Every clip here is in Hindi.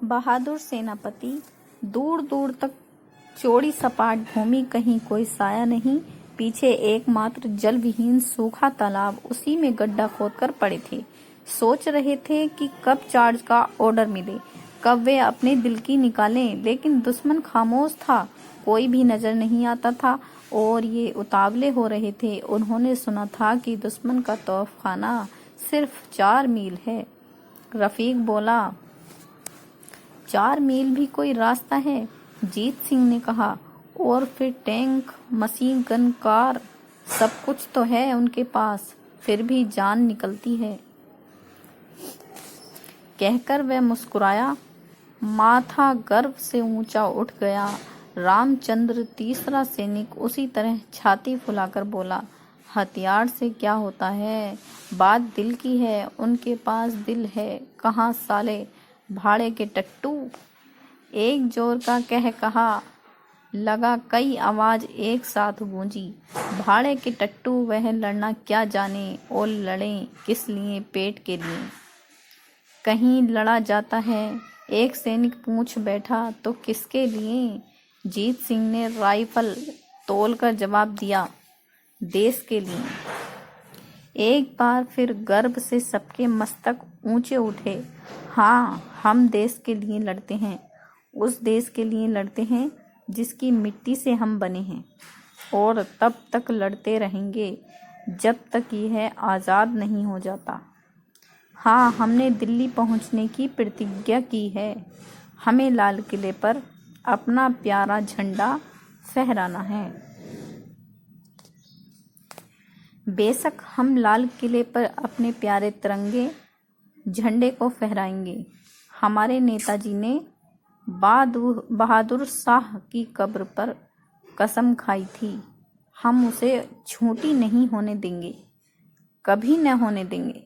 बहादुर सेनापति। दूर दूर तक चौड़ी सपाट भूमि, कहीं कोई साया नहीं। पीछे एकमात्र जल विहीन सूखा तालाब, उसी में गड्ढा खोदकर पड़े थे। सोच रहे थे कि कब चार्ज का ऑर्डर मिले, कब वे अपने दिल की निकालें, लेकिन दुश्मन खामोश था। कोई भी नजर नहीं आता था और ये उतावले हो रहे थे। उन्होंने सुना था कि दुश्मन का तोपखाना सिर्फ 4 मील है। रफीक बोला, 4 मील भी कोई रास्ता है? जीत सिंह ने कहा, और फिर टैंक, मशीन गन, कार, सब कुछ तो है उनके पास, फिर भी जान निकलती है। कहकर वह मुस्कुराया। माथा गर्व से ऊंचा उठ गया। रामचंद्र, तीसरा सैनिक, उसी तरह छाती फुलाकर बोला, हथियार से क्या होता है, बात दिल की है। उनके पास दिल है। कहाँ साले भाड़े के टट्टू। एक जोर का कहा लगा, कई आवाज एक साथ गूंजी। भाड़े के टट्टू, वह लड़ना क्या जाने, और लड़ें किस लिए? पेट के लिए कहीं लड़ा जाता है। एक सैनिक पूछ बैठा, तो किसके लिए? जीत सिंह ने राइफल तोलकर जवाब दिया, देश के लिए। एक बार फिर गर्व से सबके मस्तक ऊंचे उठे। हाँ, हम देश के लिए लड़ते हैं, उस देश के लिए लड़ते हैं जिसकी मिट्टी से हम बने हैं, और तब तक लड़ते रहेंगे जब तक यह आज़ाद नहीं हो जाता। हाँ, हमने दिल्ली पहुंचने की प्रतिज्ञा की है। हमें लाल किले पर अपना प्यारा झंडा फहराना है। बेशक हम लाल किले पर अपने प्यारे तिरंगे झंडे को फहराएंगे। हमारे नेताजी ने बहादुर शाह की कब्र पर कसम खाई थी, हम उसे झूठी नहीं होने देंगे, कभी न होने देंगे।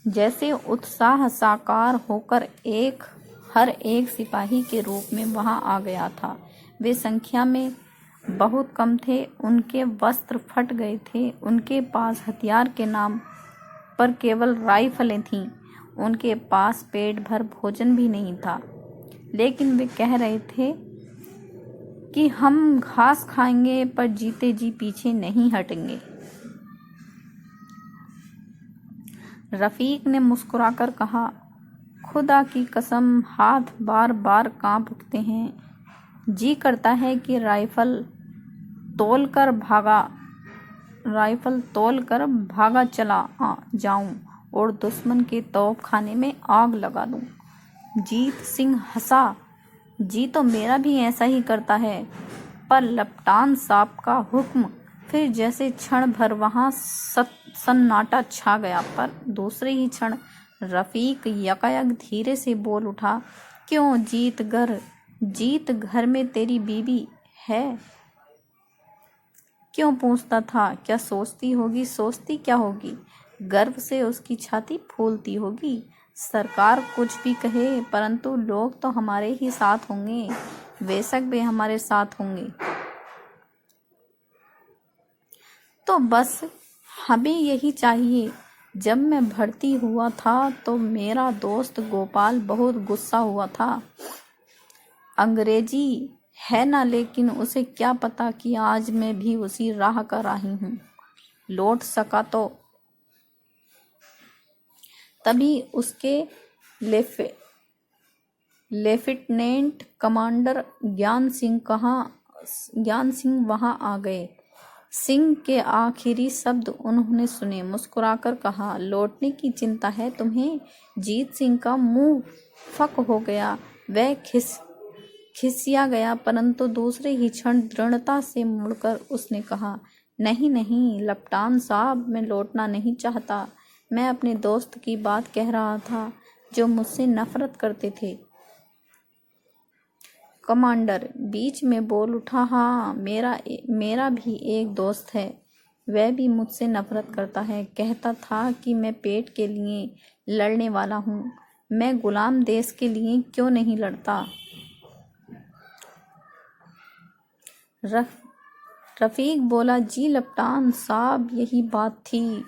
जैसे उत्साह साकार होकर हर एक सिपाही के रूप में वहां आ गया था। वे संख्या में बहुत कम थे, उनके वस्त्र फट गए थे, उनके पास हथियार के नाम पर केवल राइफलें थीं, उनके पास पेट भर भोजन भी नहीं था, लेकिन वे कह रहे थे कि हम घास खाएंगे पर जीते जी पीछे नहीं हटेंगे। रफीक ने मुस्कुराकर कहा, खुदा की कसम, हाथ बार बार कांप उठते हैं। जी करता है कि राइफल तोल कर भागा चला जाऊं और दुश्मन के तोप खाने में आग लगा दूं। जीत सिंह हंसा। जी तो मेरा भी ऐसा ही करता है, पर लपटान साहब का हुक्म। फिर जैसे क्षण भर वहां सन्नाटा छा गया, पर दूसरे ही क्षण रफीक यकायक धीरे से बोल उठा, क्यों जीत घर में तेरी बीवी है? क्यों पूछता था? क्या सोचती होगी? सोचती क्या होगी? गर्व से उसकी छाती फूलती होगी। सरकार कुछ भी कहे, परंतु लोग तो हमारे ही साथ होंगे। बेशक वे हमारे साथ होंगे। तो बस हमें यही चाहिए। जब मैं भर्ती हुआ था तो मेरा दोस्त गोपाल बहुत गुस्सा हुआ था। अंग्रेजी है ना, लेकिन उसे क्या पता कि आज मैं भी उसी राह का राही हूँ। लौट सका तो। तभी उसके लेफ्टिनेंट कमांडर ज्ञान सिंह वहां आ गए। सिंह के आखिरी शब्द उन्होंने सुने। मुस्कुराकर कहा, लौटने की चिंता है तुम्हें? जीत सिंह का मुंह फक हो गया। वह खिसिया गया, परंतु दूसरे ही क्षण दृढ़ता से मुड़कर उसने कहा, नहीं नहीं लपटान साहब, मैं लौटना नहीं चाहता। मैं अपने दोस्त की बात कह रहा था जो मुझसे नफरत करते थे। कमांडर बीच में बोल उठा, हाँ, मेरा भी एक दोस्त है, वह भी मुझसे नफरत करता है। कहता था कि मैं पेट के लिए लड़ने वाला हूँ, मैं गुलाम देश के लिए क्यों नहीं लड़ता। रफीक बोला, जी लपटान साहब, यही बात थी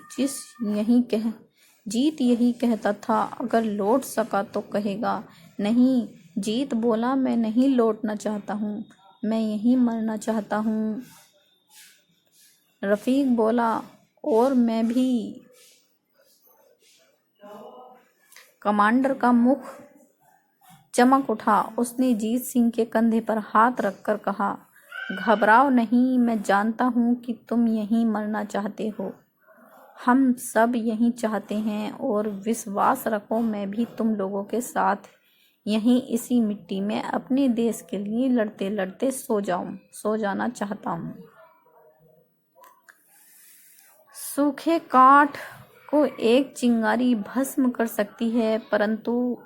जीत यही कहता था, अगर लौट सका तो कहेगा। नहीं, जीत बोला, मैं नहीं लौटना चाहता हूँ, मैं यहीं मरना चाहता हूँ। रफीक बोला, और मैं भी। कमांडर का मुख चमक उठा। उसने जीत सिंह के कंधे पर हाथ रखकर कहा, घबराओ नहीं, मैं जानता हूँ कि तुम यहीं मरना चाहते हो। हम सब यहीं चाहते हैं, और विश्वास रखो, मैं भी तुम लोगों के साथ यहीं इसी मिट्टी में अपने देश के लिए लड़ते लड़ते सो जाना चाहता हूँ। सूखे काठ को एक चिंगारी भस्म कर सकती है, परंतु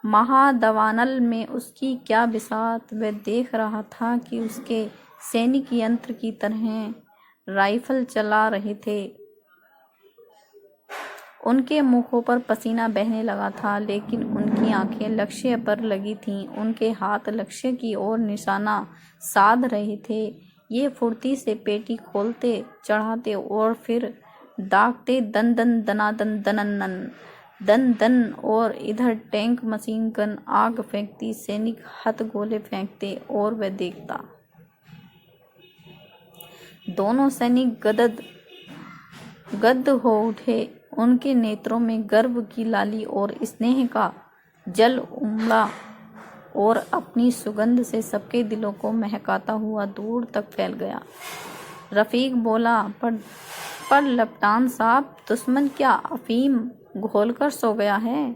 महादावानल में उसकी क्या बिसात। वह देख रहा था कि उसके सैनिक यंत्र की तरह राइफल चला रहे थे। उनके मुखों पर पसीना बहने लगा था, लेकिन उनकी आंखें लक्ष्य पर लगी थीं। उनके हाथ लक्ष्य की ओर निशाना साध रहे थे। ये फुर्ती से पेटी खोलते, चढ़ाते और फिर दागते, दन दन दनादन दननन दन दन, और इधर टैंक मशीन गन आग फेंकती, सैनिक हथगोले फेंकते, और वह देखता। दोनों सैनिक गद हो उठे। उनके नेत्रों में गर्व की लाली और स्नेह का जल उमड़ा, और अपनी सुगंध से सबके दिलों को महकाता हुआ दूर तक फैल गया। रफीक बोला, पर लपटान साहब, दुश्मन क्या अफीम घोलकर सो गया है?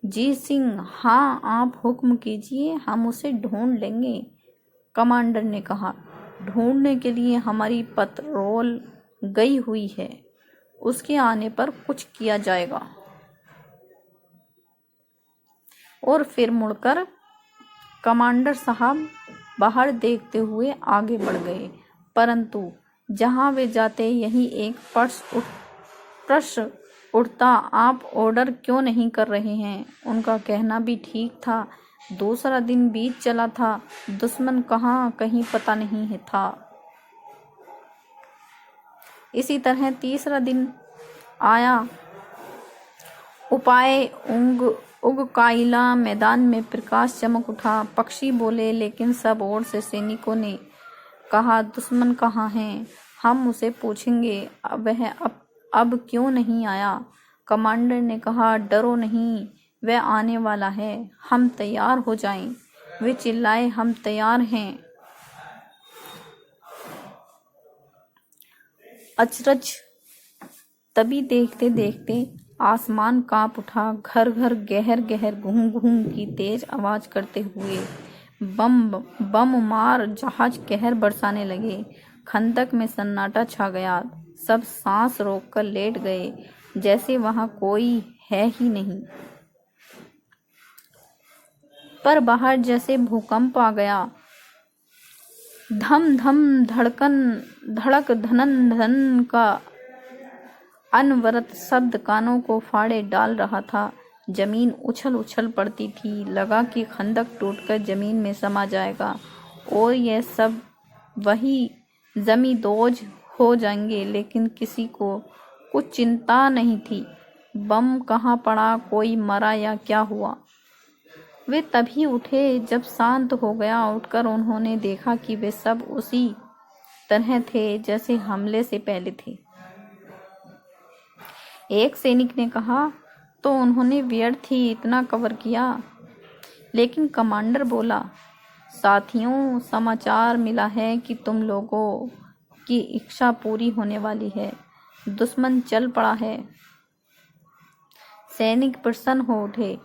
जीत सिंह, हाँ, आप हुक्म कीजिए, हम उसे ढूंढ लेंगे। कमांडर ने कहा, ढूंढने के लिए हमारी पतरोल गई हुई है, उसके आने पर कुछ किया जाएगा। और फिर मुड़कर कमांडर साहब बाहर देखते हुए आगे बढ़ गए, परंतु जहां वे जाते यही एक प्रश्न उठता, आप ऑर्डर क्यों नहीं कर रहे हैं? उनका कहना भी ठीक था। दूसरा दिन बीत चला था, दुश्मन कहाँ कहीं पता नहीं था। इसी तरह तीसरा दिन आया। उपाय उगकाइला मैदान में प्रकाश चमक उठा। पक्षी बोले, लेकिन सब ओर से सैनिकों ने कहा, दुश्मन कहाँ है? हम उसे पूछेंगे। वह अब क्यों नहीं आया? कमांडर ने कहा, डरो नहीं, वह आने वाला है, हम तैयार हो जाएं। वे चिल्लाए, हम तैयार हैं। अचरज, तभी देखते देखते आसमान कांप उठा। घर घर गहर गहर घूम घूम की तेज आवाज करते हुए बम मार जहाज कहर बरसाने लगे। खंदक में सन्नाटा छा गया। सब सांस रोककर लेट गए, जैसे वहां कोई है ही नहीं। पर बाहर जैसे भूकंप आ गया। धम धम धड़क धनन धन का अनवरत शब्द कानों को फाड़े डाल रहा था। जमीन उछल उछल पड़ती थी। लगा कि खंदक टूटकर जमीन में समा जाएगा और यह सब वही जमींदोज हो जाएंगे, लेकिन किसी को कुछ चिंता नहीं थी। बम कहाँ पड़ा, कोई मरा या क्या हुआ। वे तभी उठे जब शांत हो गया। उठकर उन्होंने देखा कि वे सब उसी तरह थे जैसे हमले से पहले थे। एक सैनिक ने कहा, तो उन्होंने व्यर्थ ही इतना कवर किया। लेकिन कमांडर बोला, साथियों, समाचार मिला है कि तुम लोगों की इच्छा पूरी होने वाली है। दुश्मन चल पड़ा है। सैनिक प्रसन्न हो उठे।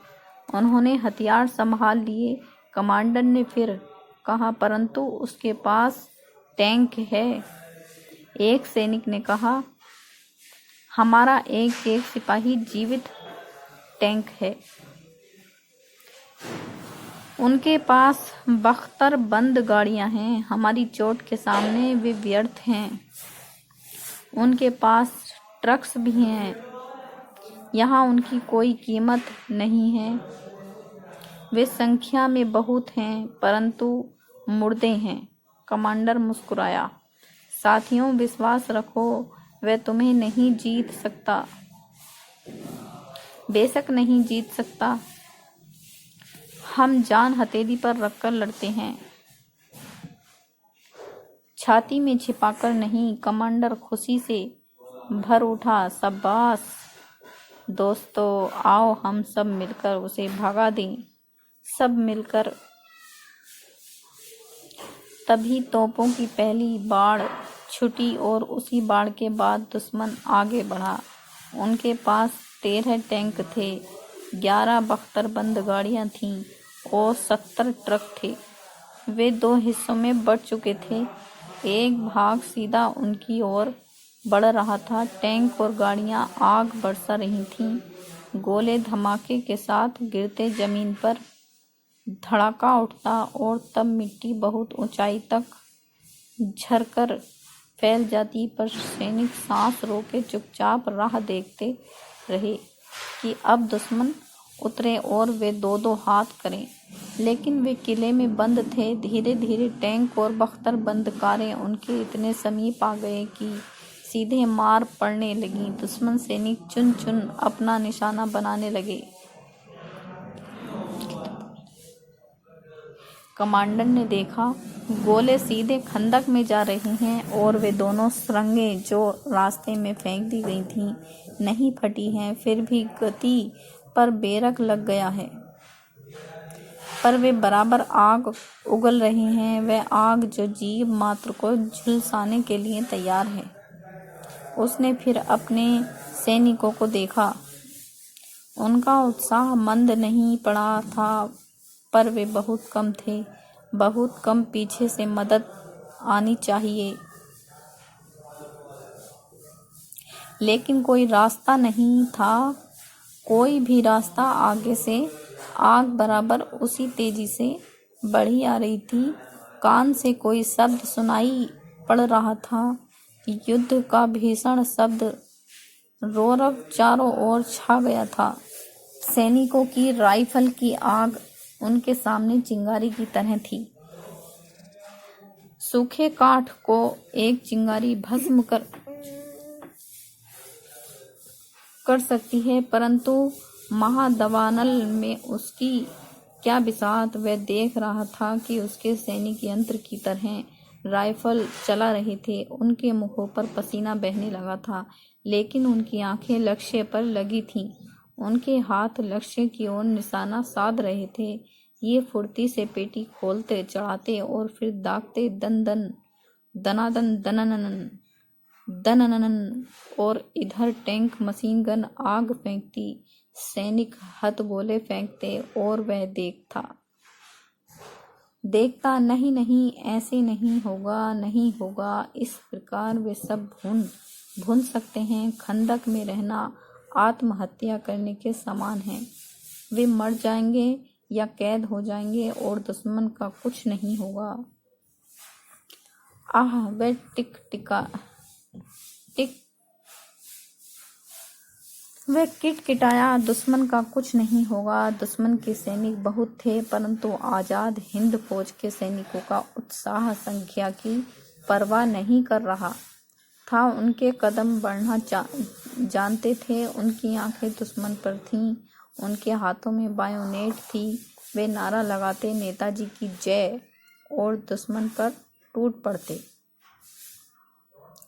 उन्होंने हथियार संभाल लिए। कमांडर ने फिर कहा, परंतु उसके पास टैंक है। एक सैनिक ने कहा, हमारा एक एक सिपाही जीवित टैंक है। उनके पास बख्तर बंद गाड़ियां हैं। हमारी चोट के सामने वे व्यर्थ हैं। उनके पास ट्रक्स भी हैं। यहाँ उनकी कोई कीमत नहीं है। वे संख्या में बहुत हैं, परंतु मुर्दे हैं। कमांडर मुस्कुराया। साथियों, विश्वास रखो, वह तुम्हें नहीं जीत सकता। बेशक नहीं जीत सकता। हम जान हथेली पर रखकर लड़ते हैं, छाती में छिपाकर नहीं। कमांडर खुशी से भर उठा। शाबाश दोस्तों, आओ हम सब मिलकर उसे भगा दें। सब मिलकर। तभी तोपों की पहली बाढ़ छुटी और उसी बाढ़ के बाद दुश्मन आगे बढ़ा। उनके पास 13 टैंक थे, 11 बख्तरबंद गाड़ियां थीं और 70 ट्रक थे। वे 2 हिस्सों में बढ़ चुके थे। एक भाग सीधा उनकी ओर बढ़ रहा था। टैंक और गाड़ियां आग बरसा रही थीं। गोले धमाके के साथ गिरते जमीन पर धड़ाका उठता और तब मिट्टी बहुत ऊंचाई तक झरकर फैल जाती। पर सैनिक सांस रोके चुपचाप राह देखते रहे कि अब दुश्मन उतरे और वे 2-2 हाथ करें। लेकिन वे किले में बंद थे। धीरे धीरे टैंक और बख्तरबंद कारें उनके इतने समीप आ गए कि सीधे मार पड़ने लगी। दुश्मन सैनिक चुन चुन अपना निशाना बनाने लगे। कमांडर ने देखा गोले सीधे खंदक में जा रही हैं और वे दोनों सुरंगें जो रास्ते में फेंक दी गई थीं नहीं फटी हैं। फिर भी गति पर बेरक लग गया है। पर वे बराबर आग उगल रही हैं, वह आग जो जीव मात्र को झुलसाने के लिए तैयार है। उसने फिर अपने सैनिकों को देखा। उनका उत्साह मंद नहीं पड़ा था, पर वे बहुत कम थे। बहुत कम। पीछे से मदद आनी चाहिए, लेकिन कोई रास्ता नहीं था। कोई भी रास्ता। आगे से आग बराबर उसी तेजी से बढ़ी आ रही थी। कान से कोई शब्द सुनाई पड़ रहा था, युद्ध का भीषण शब्द। रौरव चारों ओर छा गया था। सैनिकों की राइफल की आग उनके सामने चिंगारी की तरह थी। सूखे काठ को एक चिंगारी भस्म कर सकती है, परंतु महादावानल में उसकी क्या बिसात। वह देख रहा था कि उसके सैनिक यंत्र की तरह राइफल चला रहे थे। उनके मुखों पर पसीना बहने लगा था, लेकिन उनकी आंखें लक्ष्य पर लगी थीं। उनके हाथ लक्ष्य की ओर निशाना साध रहे थे। ये फुर्ती से पेटी खोलते, चढ़ाते और फिर दागते। दन दन दनादन दननन दननन। और इधर टैंक मशीन गन आग फेंकती, सैनिक हथगोले फेंकते और वह देखता। नहीं नहीं, ऐसे नहीं होगा, नहीं होगा। इस प्रकार वे सब भून सकते हैं। खंदक में रहना आत्महत्या करने के समान है। वे मर जाएंगे या कैद हो जाएंगे और दुश्मन का कुछ नहीं होगा। आह, वह वह किटकिटाया। दुश्मन का कुछ नहीं होगा। दुश्मन के सैनिक बहुत थे, परंतु आजाद हिंद फौज के सैनिकों का उत्साह संख्या की परवाह नहीं कर रहा था। उनके कदम बढ़ना जानते थे। उनकी आंखें दुश्मन पर थीं। उनके हाथों में बायोनेट थी। वे नारा लगाते, नेताजी की जय, और दुश्मन पर टूट पड़ते।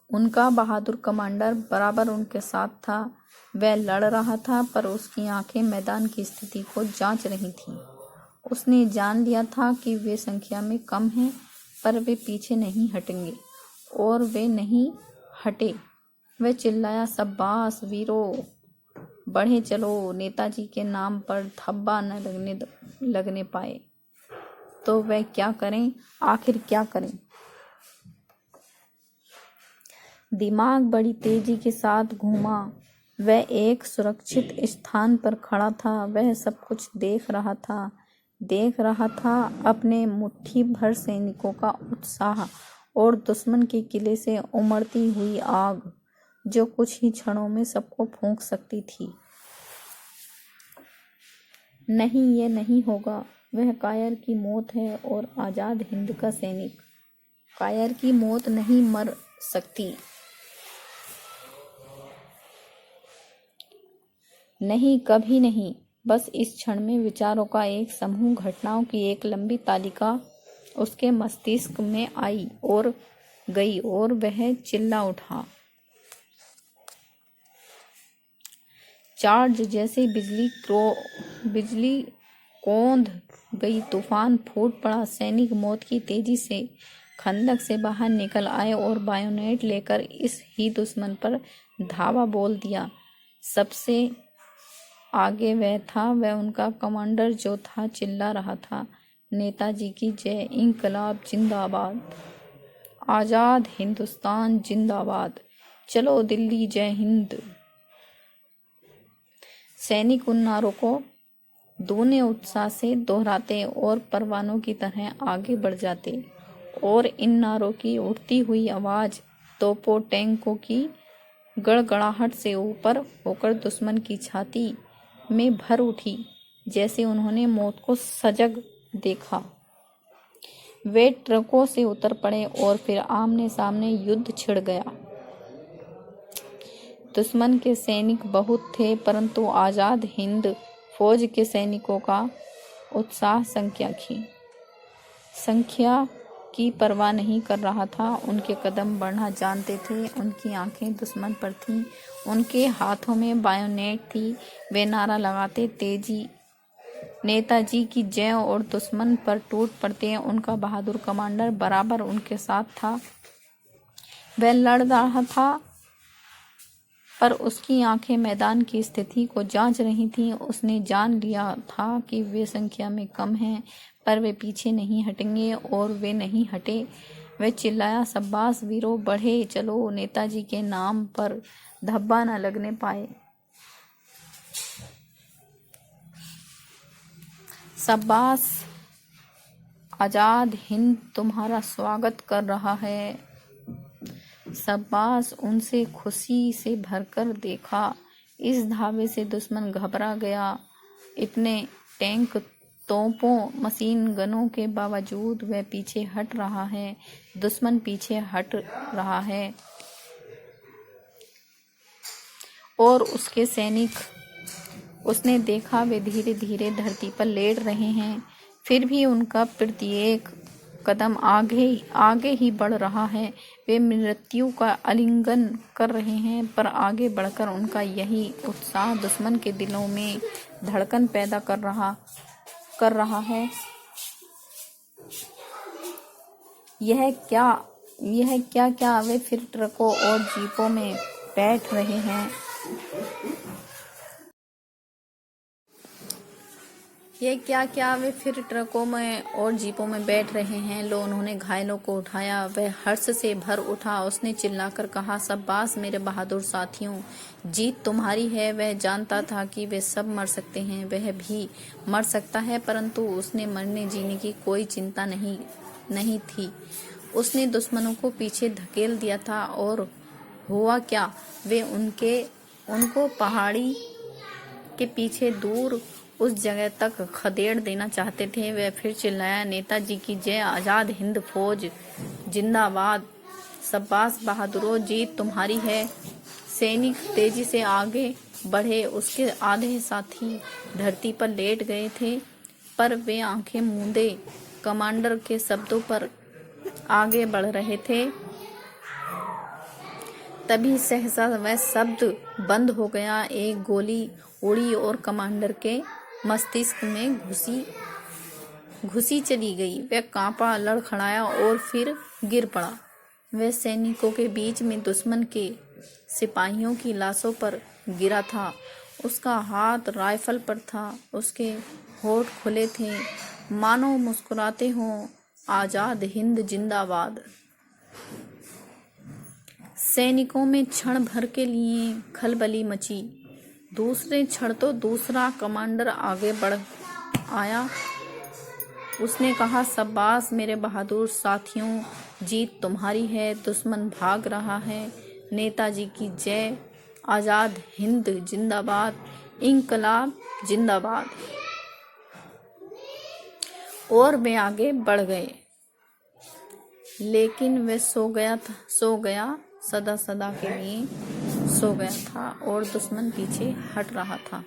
उनका बहादुर कमांडर बराबर उनके साथ था। वह लड़ रहा था, पर उसकी आंखें मैदान की स्थिति को जांच रही थीं। उसने जान लिया था कि वे संख्या में कम हैं, पर वे पीछे नहीं हटेंगे, और वे नहीं हटे। वह चिल्लाया, शाबाश वीरों, बढ़े चलो। नेताजी के नाम पर धब्बा न लगने पाए तो वह क्या करें, आखिर क्या करें। दिमाग बड़ी तेजी के साथ घूमा। वह एक सुरक्षित स्थान पर खड़ा था। वह सब कुछ देख रहा था अपने मुट्ठी भर सैनिकों का उत्साह और दुश्मन के किले से उमड़ती हुई आग, जो कुछ ही क्षणों में सबको फूंक सकती थी। नहीं, ये नहीं होगा। वह कायर की मौत है और आजाद हिंद का सैनिक। कायर की मौत नहीं मर सकती। नहीं, कभी नहीं। बस इस क्षण में विचारों का एक समूह, घटनाओं की एक लंबी तालिका उसके मस्तिष्क में आई और गई और वह चिल्ला उठा। चार्ज जैसे बिजली कौंध गई, तूफान फूट पड़ा। सैनिक मौत की तेजी से खंदक से बाहर निकल आए और बायोनेट लेकर इस ही दुश्मन पर धावा बोल दिया। सबसे आगे वह उनका कमांडर जो था, चिल्ला रहा था, नेताजी की जय, इंकलाब जिंदाबाद, आजाद हिंदुस्तान जिंदाबाद, चलो दिल्ली, जय हिंद। सैनिक उन नारों को दूने उत्साह से दोहराते और परवानों की तरह आगे बढ़ जाते और इन नारों की उठती हुई आवाज तोपों, टैंकों की गड़गड़ाहट से ऊपर होकर दुश्मन की छाती में भर उठी, जैसे उन्होंने मौत को सजग देखा। वे ट्रकों से उतर पड़े और फिर आमने सामने युद्ध छिड़ गया। दुश्मन के सैनिक बहुत थे, परंतु आजाद हिंद फौज के सैनिकों का उत्साह संख्या की परवाह नहीं कर रहा था। उनके कदम बढ़ना जानते थे, उनकी आंखें दुश्मन पर थीं, उनके हाथों में बायोनेट थी। वे नारा लगाते, नेताजी की जय, और दुश्मन पर टूट पड़ते। उनका बहादुर कमांडर बराबर उनके साथ था। वह लड़ रहा था, पर उसकी आंखें मैदान की स्थिति को जांच रही थीं। उसने जान लिया था कि वे संख्या में कम हैं, पर वे पीछे नहीं हटेंगे, और वे नहीं हटे। वह चिल्लाया, शाबाश वीरों, बढ़े चलो, नेताजी के नाम पर धब्बा न लगने पाए। शाबाश, आजाद हिंद तुम्हारा स्वागत कर रहा है। शाबाश। उनसे खुशी से भरकर देखा। इस धावे से दुश्मन घबरा गया। इतने टैंक, तोपों, मशीन गनों के बावजूद वह पीछे हट रहा है। दुश्मन पीछे हट रहा है और उसके सैनिक, उसने देखा, वे धीरे धीरे धरती पर लेट रहे हैं। फिर भी उनका प्रत्येक कदम आगे ही बढ़ रहा है। वे मृत्यु का आलिंगन कर रहे हैं, पर आगे बढ़कर उनका यही उत्साह दुश्मन के दिलों में धड़कन पैदा कर रहा है। यह क्या वे फिर ट्रकों और जीपों में बैठ रहे हैं। वे फिर ट्रकों में और जीपों में बैठ रहे हैं। लो, उन्होंने घायलों को उठाया। वह हर्ष से भर उठा। उसने चिल्लाकर कहा, शाबाश मेरे बहादुर साथियों, जीत तुम्हारी है। वह जानता था कि वे सब मर सकते हैं, वह भी मर सकता है, परंतु उसने मरने जीने की कोई चिंता नहीं थी। उसने दुश्मनों को पीछे धकेल दिया था, और हुआ क्या, वे उनको पहाड़ी के पीछे दूर उस जगह तक खदेड़ देना चाहते थे। वह फिर चिल्लाया, नेताजी की जय, आजाद हिंद फौज जिंदाबाद, शाबाश बहादुरों, जीत तुम्हारी है। सैनिक तेजी से आगे बढ़े। उसके आधे साथी धरती पर लेट गए थे, पर वे आंखें मूंदे कमांडर के शब्दों पर आगे बढ़ रहे थे। तभी सहसा वह शब्द बंद हो गया। एक गोली उड़ी और कमांडर के मस्तिष्क में घुसी चली गई। वह कांपा, लड़खड़ाया और फिर गिर पड़ा। वह सैनिकों के बीच में दुश्मन के सिपाहियों की लाशों पर गिरा था। उसका हाथ राइफल पर था। उसके होठ खुले थे, मानो मुस्कुराते हों, आजाद हिंद जिंदाबाद। सैनिकों में क्षण भर के लिए खलबली मची। दूसरे क्षण तो दूसरा कमांडर आगे बढ़ आया। उसने कहा, शाबाश मेरे बहादुर साथियों, जीत तुम्हारी है। दुश्मन भाग रहा है। नेताजी की जय, आजाद हिंद जिंदाबाद, इंकलाब जिंदाबाद। और वे आगे बढ़ गए, लेकिन वे सो गया सदा के लिए सो गया था और दुश्मन पीछे हट रहा था।